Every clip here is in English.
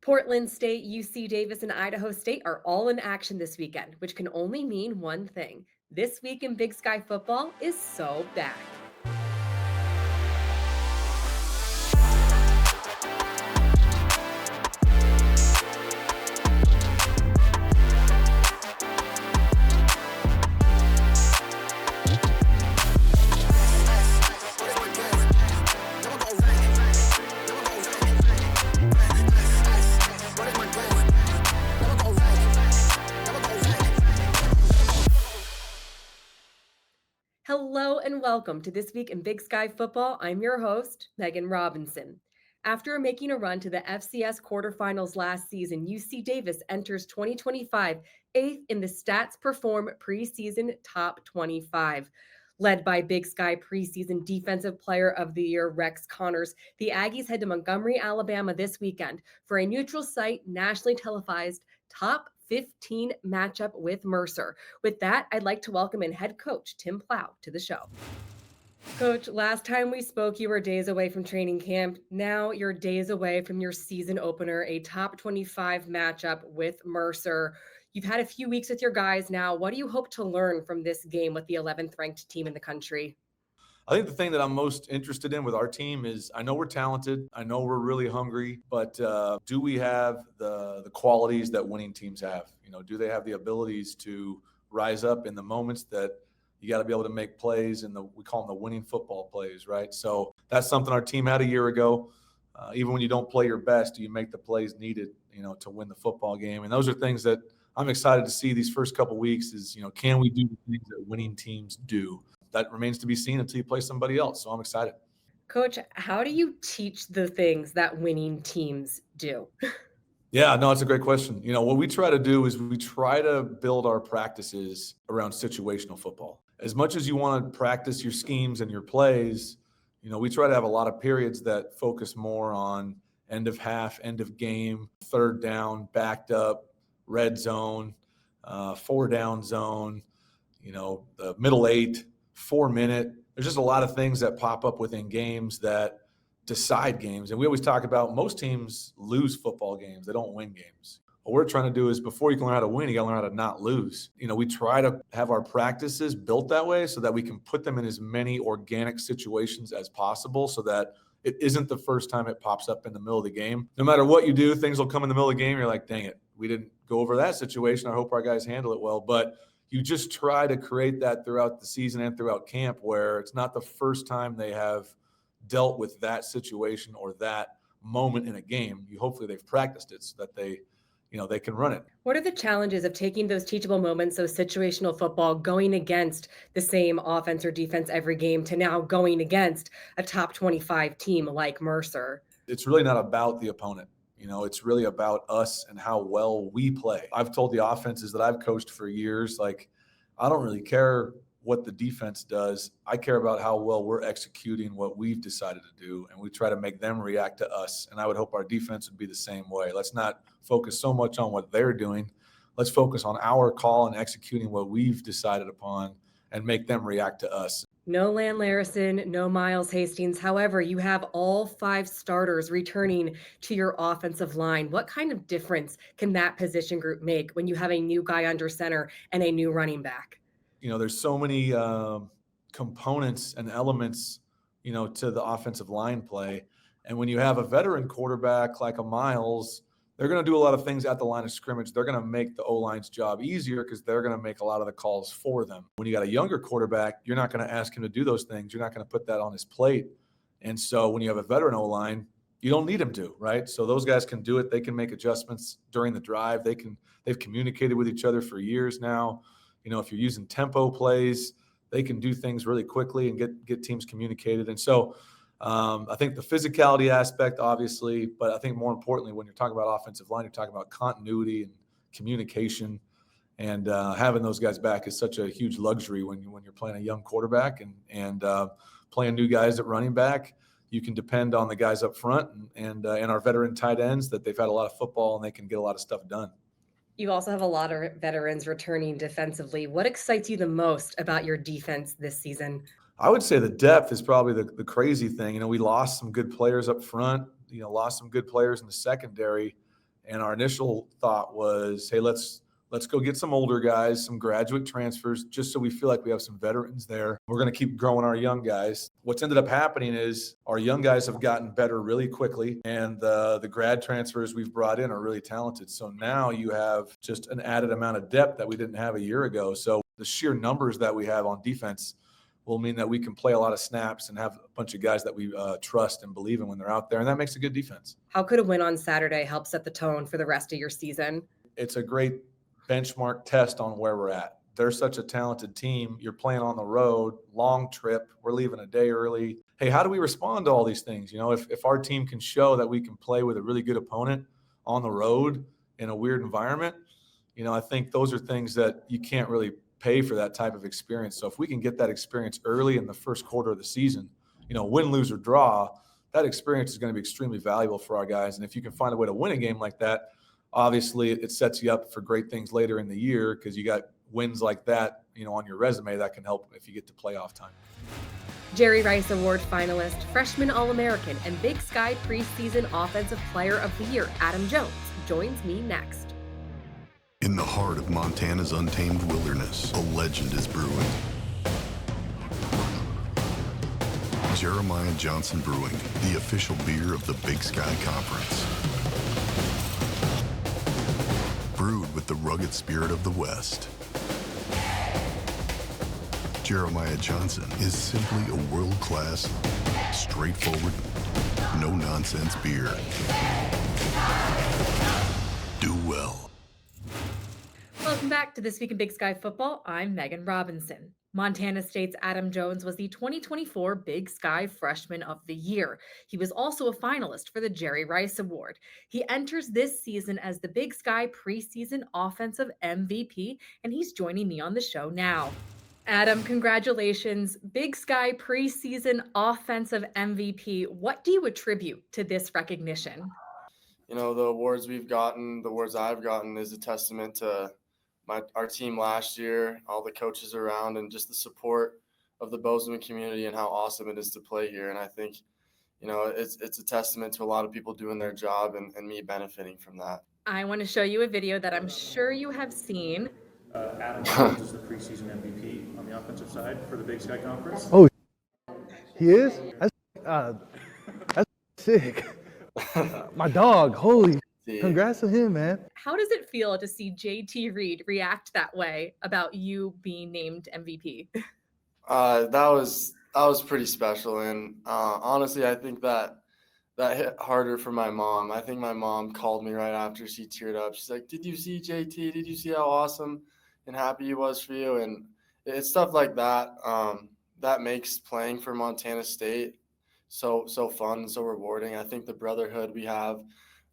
Portland State, UC Davis, and Idaho State are all in action this weekend, which can only mean one thing. This week in Big Sky football is so back. Hello and welcome to This Week in Big Sky Football. I'm your host, Meghan Robinson. After making a run to the FCS quarterfinals last season, UC Davis enters 2025 eighth in the Stats Perform preseason top 25. Led by Big Sky preseason Defensive Player of the Year Rex Connors, the Aggies head to Montgomery, Alabama this weekend for a neutral site, nationally televised top 15 matchup with Mercer. With that, I'd like to welcome in head coach Tim Plough to the show. Coach, last time we spoke, you were days away from training camp. Now you're days away from your season opener, a top 25 matchup with Mercer. You've had a few weeks with your guys now. What do you hope to learn from this game with the 11th ranked team in the country? I think the thing that I'm most interested in with our team is I know we're talented. I know we're really hungry, but do we have the qualities that winning teams have? Do they have the abilities to rise up in the moments that you got to be able to make plays and we call them the winning football plays, right? So that's something our team had a year ago. Even when you don't play your best, you make the plays needed, to win the football game. And those are things that I'm excited to see these first couple of weeks is, can we do the things that winning teams do? That remains to be seen until you play somebody else. So I'm excited. Coach, how do you teach the things that winning teams do? Yeah, no, it's a great question. What we try to do is we try to build our practices around situational football. As much as you want to practice your schemes and your plays, we try to have a lot of periods that focus more on end of half, end of game, third down, backed up, red zone, 4-down zone, the middle 8, 4-minute. There's just a lot of things that pop up within games that decide games. And we always talk about most teams lose football games. They don't win games. What we're trying to do is before you can learn how to win, you got to learn how to not lose. We try to have our practices built that way so that we can put them in as many organic situations as possible so that it isn't the first time it pops up in the middle of the game. No matter what you do, things will come in the middle of the game. You're like, dang it, we didn't go over that situation. I hope our guys handle it well. But you just try to create that throughout the season and throughout camp where it's not the first time they have dealt with that situation or that moment in a game. Hopefully they've practiced it so that they can run it. What are the challenges of taking those teachable moments, those situational football, going against the same offense or defense every game to now going against a top 25 team like Mercer? It's really not about the opponent. It's really about us and how well we play. I've told the offenses that I've coached for years, I don't really care what the defense does. I care about how well we're executing what we've decided to do, and we try to make them react to us. And I would hope our defense would be the same way. Let's not focus so much on what they're doing. Let's focus on our call and executing what we've decided upon and make them react to us. No Lan Larison, no Miles Hastings. However, you have all 5 starters returning to your offensive line. What kind of difference can that position group make when you have a new guy under center and a new running back? There's so many components and elements, to the offensive line play. And when you have a veteran quarterback like a Miles, they're going to do a lot of things at the line of scrimmage. They're going to make the O-line's job easier because they're going to make a lot of the calls for them. When you got a younger quarterback, you're not going to ask him to do those things. You're not going to put that on his plate. And so when you have a veteran O-line, you don't need him to, right? So those guys can do it. They can make adjustments during the drive. They've communicated with each other for years now. If you're using tempo plays, they can do things really quickly and get teams communicated. And so I think the physicality aspect, obviously, but I think more importantly, when you're talking about offensive line, you're talking about continuity and communication. And having those guys back is such a huge luxury when you're playing a young quarterback and playing new guys at running back. You can depend on the guys up front and our veteran tight ends that they've had a lot of football and they can get a lot of stuff done. You also have a lot of veterans returning defensively. What excites you the most about your defense this season? I would say the depth is probably the crazy thing. We lost some good players up front, lost some good players in the secondary. And our initial thought was, hey, let's go get some older guys, some graduate transfers, just so we feel like we have some veterans there. We're going to keep growing our young guys. What's ended up happening is our young guys have gotten better really quickly, and the grad transfers we've brought in are really talented. So now you have just an added amount of depth that we didn't have a year ago. So the sheer numbers that we have on defense will mean that we can play a lot of snaps and have a bunch of guys that we trust and believe in when they're out there, and that makes a good defense. How could a win on Saturday help set the tone for the rest of your season? It's a great benchmark test on where we're at. They're such a talented team. You're playing on the road, long trip. We're leaving a day early. Hey, how do we respond to all these things? You know, if our team can show that we can play with a really good opponent on the road in a weird environment, you know, I think those are things that you can't really pay for that type of experience. So if we can get that experience early in the first quarter of the season, you know, win, lose, or draw, that experience is going to be extremely valuable for our guys. And if you can find a way to win a game like that, obviously it sets you up for great things later in the year, because you got wins like that, you know, on your resume that can help if you get to playoff time. Jerry Rice Award finalist, freshman All-American, and Big Sky preseason Offensive Player of the Year, Adam Jones, joins me next. In the heart of Montana's untamed wilderness, a legend is brewing. Jeremiah Johnson Brewing, the official beer of the Big Sky Conference. Brewed with the rugged spirit of the West. Jeremiah Johnson is simply a world-class, straightforward, no-nonsense beer. Do well. Welcome back to This Week in Big Sky Football. I'm Meghan Robinson. Montana State's Adam Jones was the 2024 Big Sky Freshman of the Year. He was also a finalist for the Jerry Rice Award. He enters this season as the Big Sky preseason offensive MVP, and he's joining me on the show now. Adam, congratulations. Big Sky preseason offensive MVP. What do you attribute to this recognition? You know, the awards we've gotten, the awards I've gotten is a testament to our team last year, all the coaches around, and just the support of the Bozeman community and how awesome it is to play here. And I think, you know, it's a testament to a lot of people doing their job and me benefiting from that. I want to show you a video that I'm sure you have seen. Adam Jones is the preseason MVP on the offensive side for the Big Sky Conference. Oh, he is? That's sick. My dog, holy, congrats to him, man. How does it feel to see JT Reed react that way about you being named MVP? That was pretty special, and honestly, I think that hit harder for my mom. I think my mom called me right after. She teared up. She's like, "Did you see JT? Did you see how awesome and happy he was for you?" And it's stuff like that that makes playing for Montana State so fun and so rewarding. I think the brotherhood we have,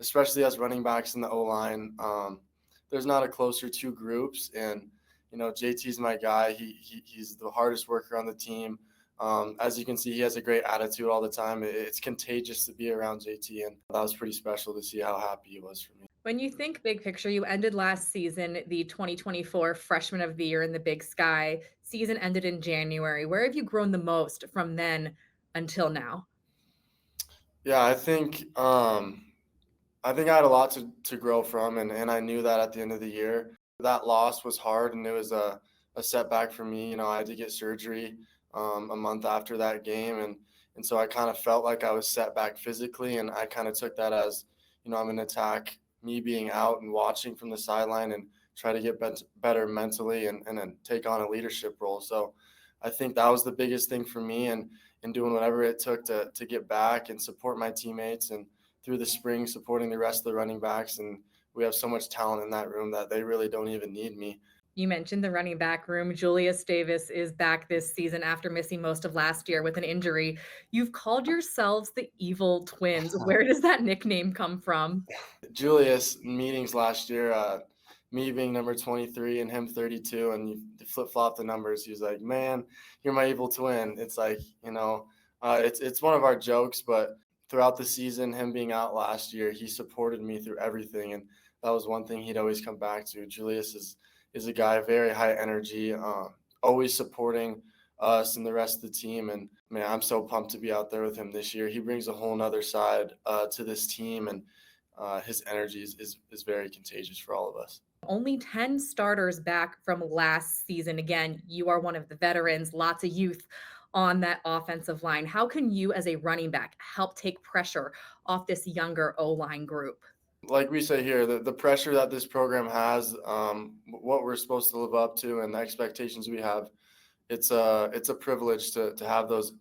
especially as running backs in the O-line, there's not a closer two groups. And, you know, JT's my guy. He's the hardest worker on the team. As you can see, he has a great attitude all the time. It's contagious to be around JT, and that was pretty special to see how happy he was for me. When you think big picture, you ended last season the 2024 Freshman of the Year in the Big Sky. Season ended in January. Where have you grown the most from then until now? Yeah, I think I had a lot to grow from, and I knew that at the end of the year. That loss was hard, and it was a setback for me. You know, I had to get surgery a month after that game, and so I kind of felt like I was set back physically, and I kind of took that as, you know, I'm going to attack me being out and watching from the sideline and try to get better mentally and then take on a leadership role. So I think that was the biggest thing for me, and doing whatever it took to get back and support my teammates, and through the spring supporting the rest of the running backs. And we have so much talent in that room that they really don't even need me. You mentioned the running back room. Julius Davis is back this season after missing most of last year with an injury. You've called yourselves the Evil Twins. Where does that nickname come from? Julius, meetings last year, me being number 23 and him 32, and you flip-flop the numbers. He was like, "Man, you're my evil twin." It's like, you know, it's one of our jokes, but throughout the season, him being out last year, he supported me through everything, and that was one thing he'd always come back to. Julius is a guy, very high energy, always supporting us and the rest of the team. And man, I'm so pumped to be out there with him this year. He brings a whole nother side to this team, and his energy is very contagious for all of us. Only 10 starters back from last season. Again, you are one of the veterans, lots of youth on that offensive line. How can you, as a running back, help take pressure off this younger O-line group? Like we say here, the pressure that this program has, what we're supposed to live up to, and the expectations we have, it's a privilege to have those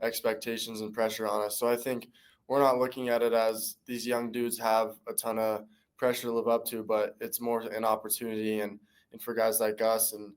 expectations and pressure on us. So I think we're not looking at it as these young dudes have a ton of pressure to live up to, but it's more an opportunity, and for guys like us and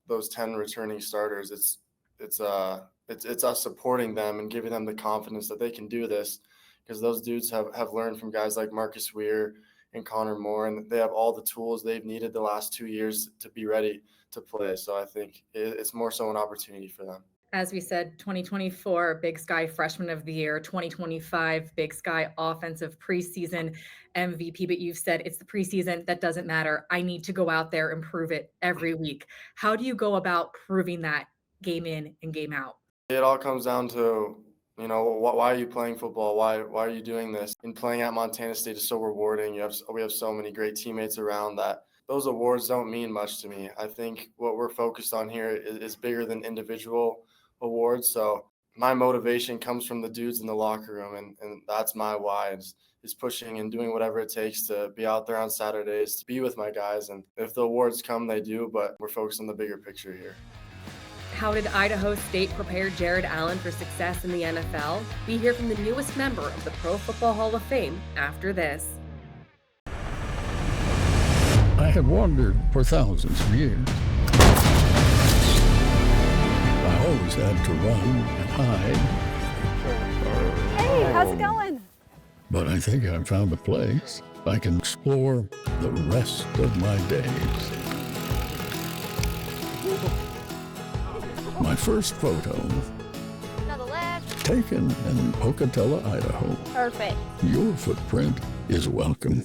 those 10 returning starters, it's us supporting them and giving them the confidence that they can do this, because those dudes have learned from guys like Marcus Weir and Connor Moore, and they have all the tools they've needed the last 2 years to be ready to play. So I think it's more so an opportunity for them. As we said, 2024 Big Sky Freshman of the Year, 2025 Big Sky Offensive Preseason MVP. But you've said it's the preseason, that doesn't matter. I need to go out there and prove it every week. How do you go about proving that game in and game out? It all comes down to, why are you playing football? Why are you doing this? And playing at Montana State is so rewarding. We have so many great teammates around that those awards don't mean much to me. I think what we're focused on here is bigger than individual awards. So my motivation comes from the dudes in the locker room, and that's my why is pushing and doing whatever it takes to be out there on Saturdays, to be with my guys. And if the awards come, they do, but we're focused on the bigger picture here. How did Idaho State prepare Jared Allen for success in the NFL? We hear from the newest member of the Pro Football Hall of Fame after this. I have wandered for thousands of years. I always had to run and hide. Hey, how's it going? But I think I've found a place I can explore the rest of my days. My first photo, Another left. taken in Pocatello, Idaho. Perfect. Your footprint is welcome.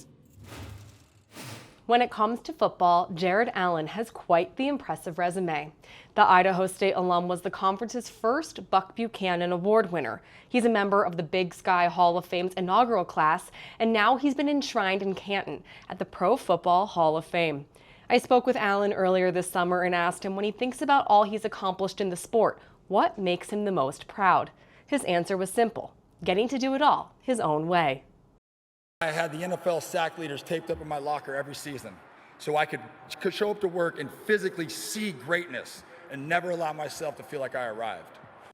When it comes to football, Jared Allen has quite the impressive resume. The Idaho State alum was the conference's first Buck Buchanan Award winner. He's a member of the Big Sky Hall of Fame's inaugural class, and now he's been enshrined in Canton at the Pro Football Hall of Fame. I spoke with Allen earlier this summer and asked him, when he thinks about all he's accomplished in the sport, what makes him the most proud? His answer was simple: getting to do it all his own way. I had the NFL sack leaders taped up in my locker every season so I could show up to work and physically see greatness and never allow myself to feel like I arrived.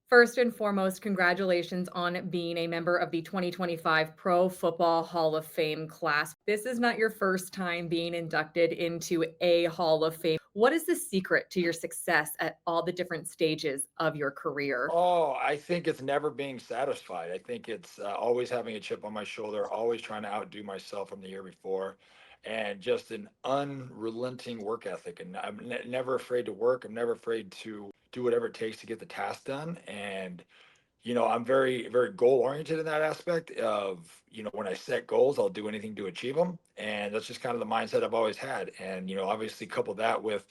First and foremost, congratulations on being a member of the 2025 Pro Football Hall of Fame class. This is not your first time being inducted into a Hall of Fame. What is the secret to your success at all the different stages of your career? Oh, I think it's never being satisfied. I think it's always having a chip on my shoulder, always trying to outdo myself from the year before, and just an unrelenting work ethic. And I'm never afraid to work. I'm never afraid to do whatever it takes to get the task done. And, I'm very, very goal oriented in that aspect of, when I set goals, I'll do anything to achieve them. And that's just kind of the mindset I've always had. And, obviously couple that with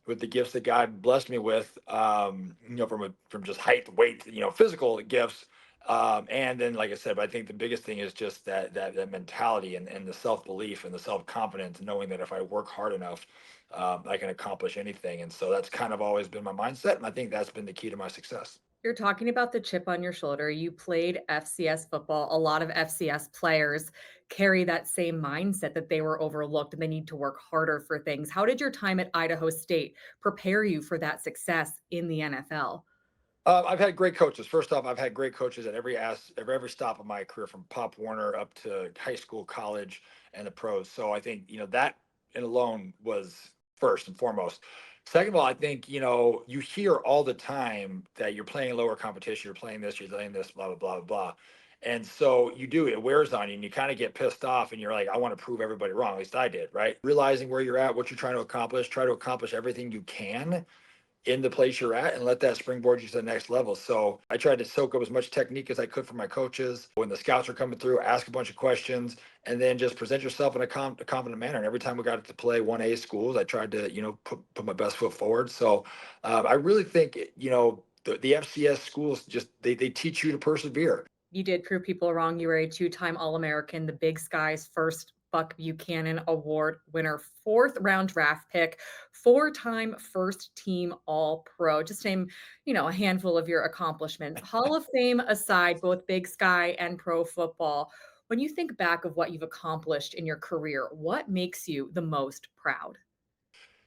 the gifts that God blessed me with, from just height, weight, physical gifts. And then, like I said, but I think the biggest thing is just that mentality and the self-belief and the self-confidence, knowing that if I work hard enough, I can accomplish anything. And so that's kind of always been my mindset. And I think that's been the key to my success. You're talking about the chip on your shoulder. You played FCS football. A lot of FCS players carry that same mindset that they were overlooked and they need to work harder for things. How did your time at Idaho State prepare you for that success in the NFL? I've had great coaches. First off, I've had great coaches at every stop of my career, from Pop Warner up to high school, college, and the pros. So I think, that in alone was first and foremost. Second of all, I think, you hear all the time that you're playing lower competition, you're playing this, blah, blah, blah, blah, blah. And so it wears on you, and you kind of get pissed off, and you're like, I want to prove everybody wrong. At least I did, right? Realizing where you're at, what you're trying to accomplish, try to accomplish everything you can in the place you're at, and let that springboard you to the next level. So I tried to soak up as much technique as I could from my coaches. When the scouts were coming through, ask a bunch of questions, and then just present yourself in a confident manner. And every time we got to play 1A schools, I tried to, put my best foot forward. So I really think, the FCS schools they teach you to persevere. You did prove people wrong. You were a two-time All-American, the Big Sky's first Buck Buchanan Award winner, fourth-round draft pick, four-time first-team All-Pro. Just name, a handful of your accomplishments. Hall of Fame aside, both Big Sky and pro football, when you think back of what you've accomplished in your career, what makes you the most proud?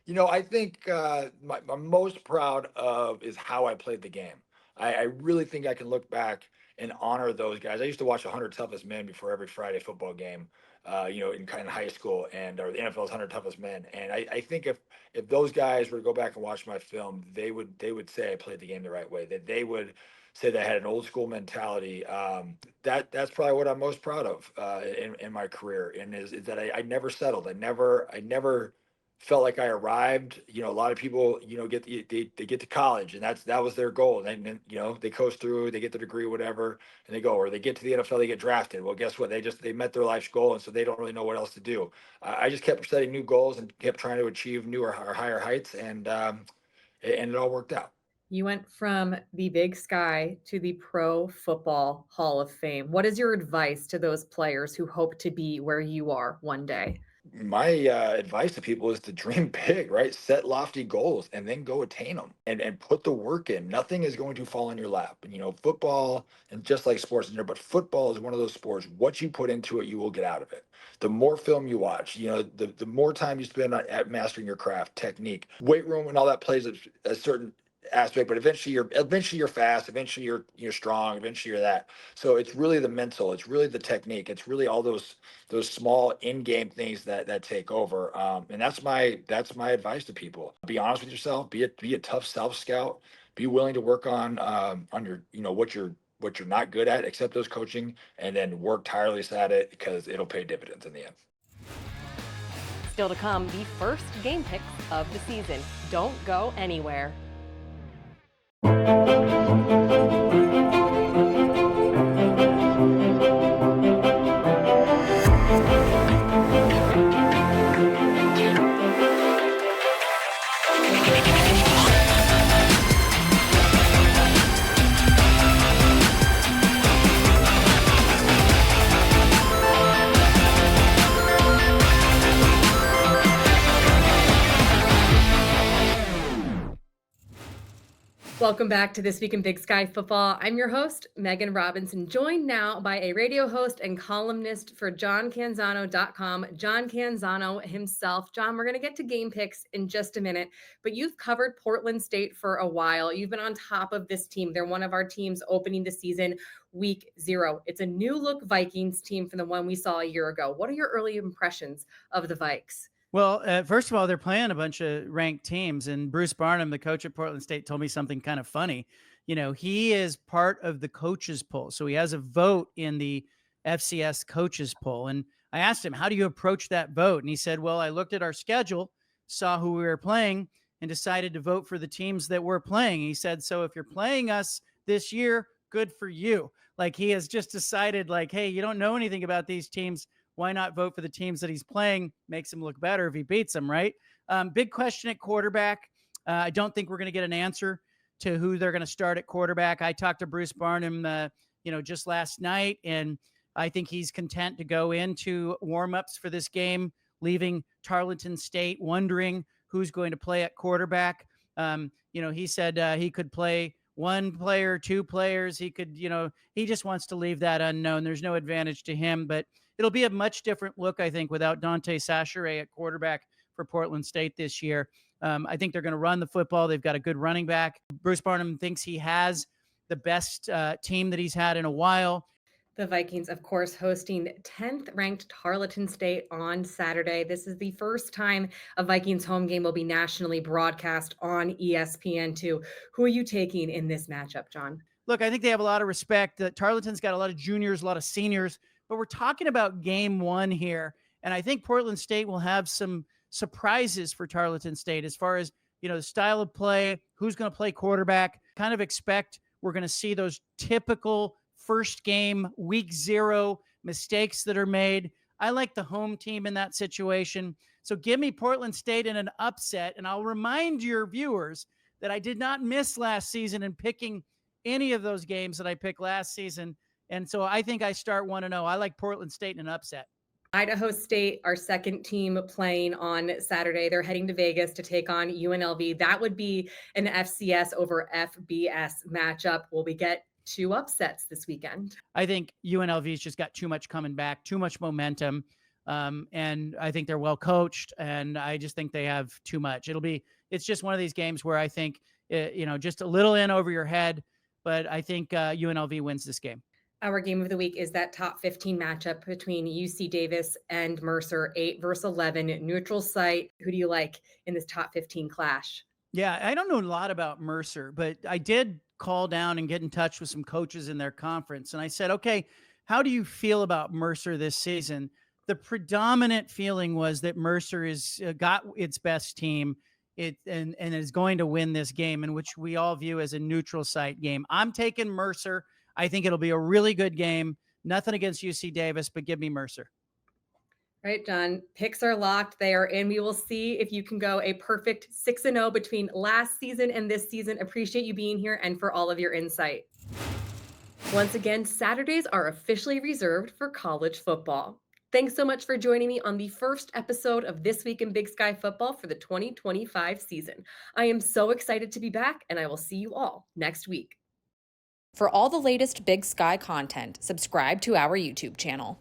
I think I'm most proud of is how I played the game. I really think I can look back and honor those guys. I used to watch 100 Toughest Men before every Friday football game, in kind of high school, or the NFL's 100 Toughest Men. And I think if those guys were to go back and watch my film, they would say I played the game the right way. That they would say that I had an old school mentality. That's probably what I'm most proud of in my career, and is that I never settled. I never felt like I arrived. A lot of people, they get to college, and that was their goal. And then, they coast through, they get the degree, whatever, and they go, or they get to the NFL, they get drafted. Well, guess what? They met their life's goal, and so they don't really know what else to do. I just kept setting new goals and kept trying to achieve newer or higher heights, and it all worked out. You went from the Big Sky to the Pro Football Hall of Fame. What is your advice to those players who hope to be where you are one day? My advice to people is to dream big, right? Set lofty goals and then go attain them, and put the work in. Nothing is going to fall in your lap. And, football, and just like sports in there, but football is one of those sports. What you put into it, you will get out of it. The more film you watch, the more time you spend at mastering your craft, technique, weight room, and all that plays a certain aspect, but eventually you're fast, eventually you're strong, eventually you're that. So it's really the mental, it's really the technique, it's really all those small in-game things that take over. And that's my advice to people. Be honest with yourself, be a tough self-scout, be willing to work on your, what you're not good at, accept those coaching, and then work tirelessly at it, because it'll pay dividends in the end. Still to come, the first game picks of the season. Don't go anywhere. Welcome back to This Week in Big Sky Football. I'm your host, Meghan Robinson, joined now by a radio host and columnist for JohnCanzano.com, John Canzano himself. John, we're going to get to game picks in just a minute, but you've covered Portland State for a while. You've been on top of this team. They're one of our teams opening the season week 0. It's a new look Vikings team from the one we saw a year ago. What are your early impressions of the Vikes? Well, first of all, they're playing a bunch of ranked teams, and Bruce Barnum, the coach at Portland State, told me something kind of funny. He is part of the coaches poll, so he has a vote in the FCS coaches poll. And I asked him, how do you approach that vote? And he said, well, I looked at our schedule, saw who we were playing, and decided to vote for the teams that we're playing. He said, so if you're playing us this year, good for you. Like, he has just decided, like, hey, you don't know anything about these teams. Why not vote for the teams that he's playing? Makes him look better if he beats them, right? Big question at quarterback. I don't think we're going to get an answer to who they're going to start at quarterback. I talked to Bruce Barnum, just last night, and I think he's content to go into warmups for this game, leaving Tarleton State wondering who's going to play at quarterback. He said he could play one player, two players. He could, he just wants to leave that unknown. There's no advantage to him, but it'll be a much different look, I think, without Dante Sacheret at quarterback for Portland State this year. I think they're going to run the football. They've got a good running back. Bruce Barnum thinks he has the best team that he's had in a while. The Vikings, of course, hosting 10th ranked Tarleton State on Saturday. This is the first time a Vikings home game will be nationally broadcast on ESPN2. Who are you taking in this matchup, John? Look, I think they have a lot of respect. Tarleton's got a lot of juniors, a lot of seniors, but we're talking about game one here. And I think Portland State will have some surprises for Tarleton State as far as, the style of play, who's going to play quarterback. Kind of expect we're going to see those typical first game, week 0 mistakes that are made. I like the home team in that situation. So give me Portland State in an upset. And I'll remind your viewers that I did not miss last season in picking any of those games that I picked last season. And so I think I start 1-0. I like Portland State in an upset. Idaho State, our second team playing on Saturday. They're heading to Vegas to take on UNLV. That would be an FCS over FBS matchup. Will we get 2 upsets this weekend? I think UNLV's just got too much coming back, too much momentum. And I think they're well coached, and I just think they have too much. It's just one of these games where I think, just a little in over your head, but I think UNLV wins this game. Our game of the week is that top 15 matchup between UC Davis and Mercer, 8 versus 11, neutral site. Who do you like in this top 15 clash? Yeah, I don't know a lot about Mercer, but I did call down and get in touch with some coaches in their conference. And I said, okay, how do you feel about Mercer this season? The predominant feeling was that Mercer is got its best team and is going to win this game, in which we all view as a neutral site game. I'm taking Mercer. I think it'll be a really good game. Nothing against UC Davis, but give me Mercer. Right, John. Picks are locked. They are in. We will see if you can go a perfect 6-0 between last season and this season. Appreciate you being here and for all of your insight. Once again, Saturdays are officially reserved for college football. Thanks so much for joining me on the first episode of This Week in Big Sky Football for the 2025 season. I am so excited to be back, and I will see you all next week. For all the latest Big Sky content, subscribe to our YouTube channel.